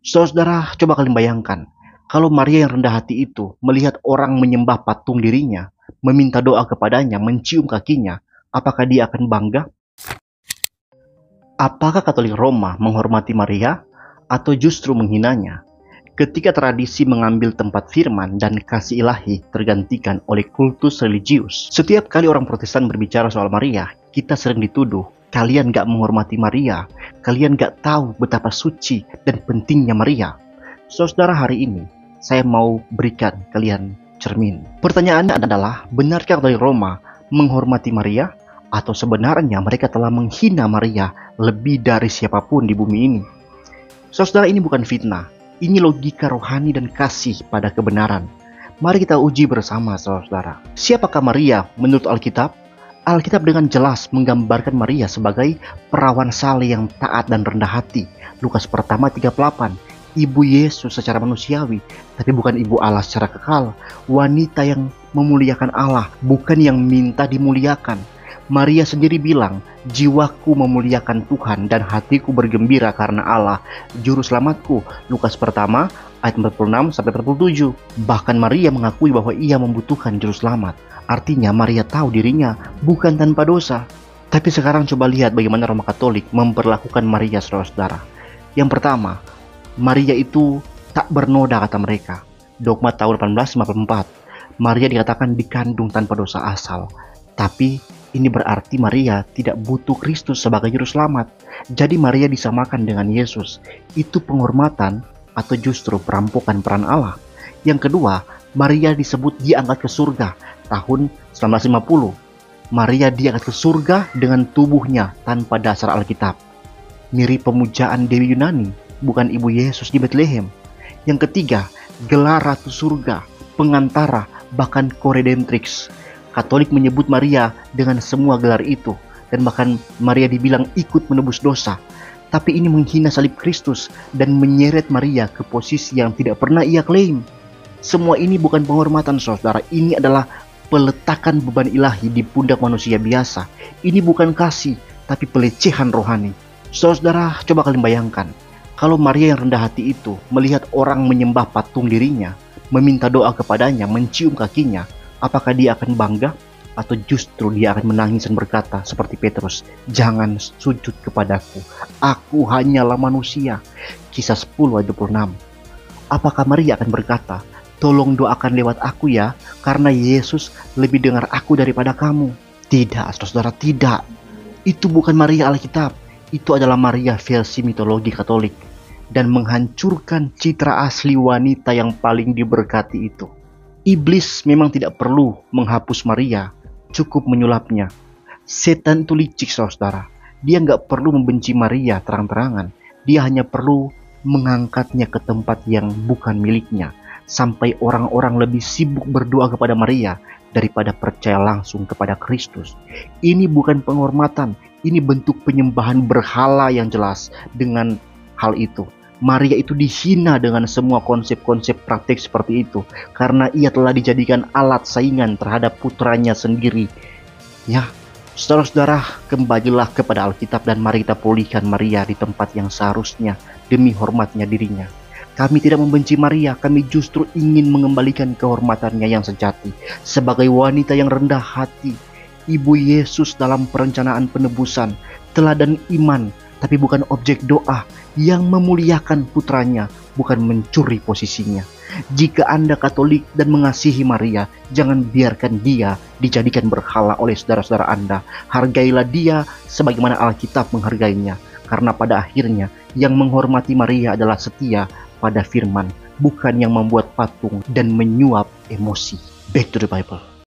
Saudara, coba kalian bayangkan, kalau Maria yang rendah hati itu melihat orang menyembah patung dirinya, meminta doa kepadanya, mencium kakinya, apakah dia akan bangga? Apakah Katolik Roma menghormati Maria atau justru menghinanya? Ketika tradisi mengambil tempat firman dan kasih ilahi tergantikan oleh kultus religius, setiap kali orang Protestan berbicara soal Maria, kita sering dituduh, kalian gak menghormati Maria, kalian gak tahu betapa suci dan pentingnya Maria. Saudara, hari ini saya mau berikan kalian cermin. Pertanyaannya adalah, benarkah Katolik Roma menghormati Maria? Atau sebenarnya mereka telah menghina Maria lebih dari siapapun di bumi ini? Saudara, ini bukan fitnah. Ini logika rohani dan kasih pada kebenaran. Mari kita uji bersama, saudara. Siapakah Maria menurut Alkitab? Alkitab dengan jelas menggambarkan Maria sebagai perawan saleh yang taat dan rendah hati. Lukas pertama 38. Ibu Yesus secara manusiawi, tapi bukan ibu Allah secara kekal. Wanita yang memuliakan Allah, bukan yang minta dimuliakan. Maria sendiri bilang, jiwaku memuliakan Tuhan dan hatiku bergembira karena Allah, Juru Selamatku. Lukas pertama ayat 46-47. Bahkan Maria mengakui bahwa ia membutuhkan Juru Selamat. Artinya Maria tahu dirinya bukan tanpa dosa. Tapi sekarang coba lihat bagaimana Roma Katolik memperlakukan Maria, saudara-saudara. Yang pertama, Maria itu tak bernoda, kata mereka. Dogma tahun 1854. Maria dikatakan dikandung tanpa dosa asal. Tapi ini berarti Maria tidak butuh Kristus sebagai juru selamat. Jadi Maria disamakan dengan Yesus. Itu penghormatan atau justru perampokan peran Allah? Yang kedua, Maria disebut diangkat ke surga tahun 1950. Maria diangkat ke surga dengan tubuhnya tanpa dasar Alkitab. Mirip pemujaan Dewi Yunani, bukan Ibu Yesus di Bethlehem. Yang ketiga, gelar Ratu Surga, pengantara, bahkan koredentrix. Katolik menyebut Maria dengan semua gelar itu, dan bahkan Maria dibilang ikut menebus dosa. Tapi ini menghina salib Kristus dan menyeret Maria ke posisi yang tidak pernah ia klaim. Semua ini bukan penghormatan, saudara. Ini adalah peletakan beban ilahi di pundak manusia biasa. Ini bukan kasih, tapi pelecehan rohani. Saudara, coba kalian bayangkan, kalau Maria yang rendah hati itu melihat orang menyembah patung dirinya, meminta doa kepadanya, mencium kakinya, apakah dia akan bangga? Atau justru dia akan menangis dan berkata seperti Petrus, jangan sujud kepadaku, aku hanyalah manusia. Kisah 10 ayat 26. Apakah Maria akan berkata, tolong doakan lewat aku ya, karena Yesus lebih dengar aku daripada kamu? Tidak, saudara, tidak. Itu bukan Maria Alkitab. Itu adalah Maria versi mitologi Katolik, dan menghancurkan citra asli wanita yang paling diberkati itu. Iblis memang tidak perlu menghapus Maria, cukup menyulapnya. Setan itu licik, saudara. Dia nggak perlu membenci Maria terang-terangan. Dia hanya perlu mengangkatnya ke tempat yang bukan miliknya, sampai orang-orang lebih sibuk berdoa kepada Maria daripada percaya langsung kepada Kristus. Ini bukan penghormatan, ini bentuk penyembahan berhala yang jelas. Dengan hal itu, Maria itu dihina dengan semua konsep-konsep praktik seperti itu, karena ia telah dijadikan alat saingan terhadap putranya sendiri. Ya, saudara-saudara, kembalilah kepada Alkitab dan mari kita pulihkan Maria di tempat yang seharusnya demi hormatnya dirinya. Kami tidak membenci Maria, kami justru ingin mengembalikan kehormatannya yang sejati sebagai wanita yang rendah hati, Ibu Yesus dalam perencanaan penebusan, teladan iman, tapi bukan objek doa, yang memuliakan putranya, bukan mencuri posisinya. Jika Anda Katolik dan mengasihi Maria, jangan biarkan dia dijadikan berhala oleh saudara-saudara Anda. Hargailah dia sebagaimana Alkitab menghargainya, karena pada akhirnya yang menghormati Maria adalah setia pada firman, bukan yang membuat patung dan menyuap emosi. Back to the Bible.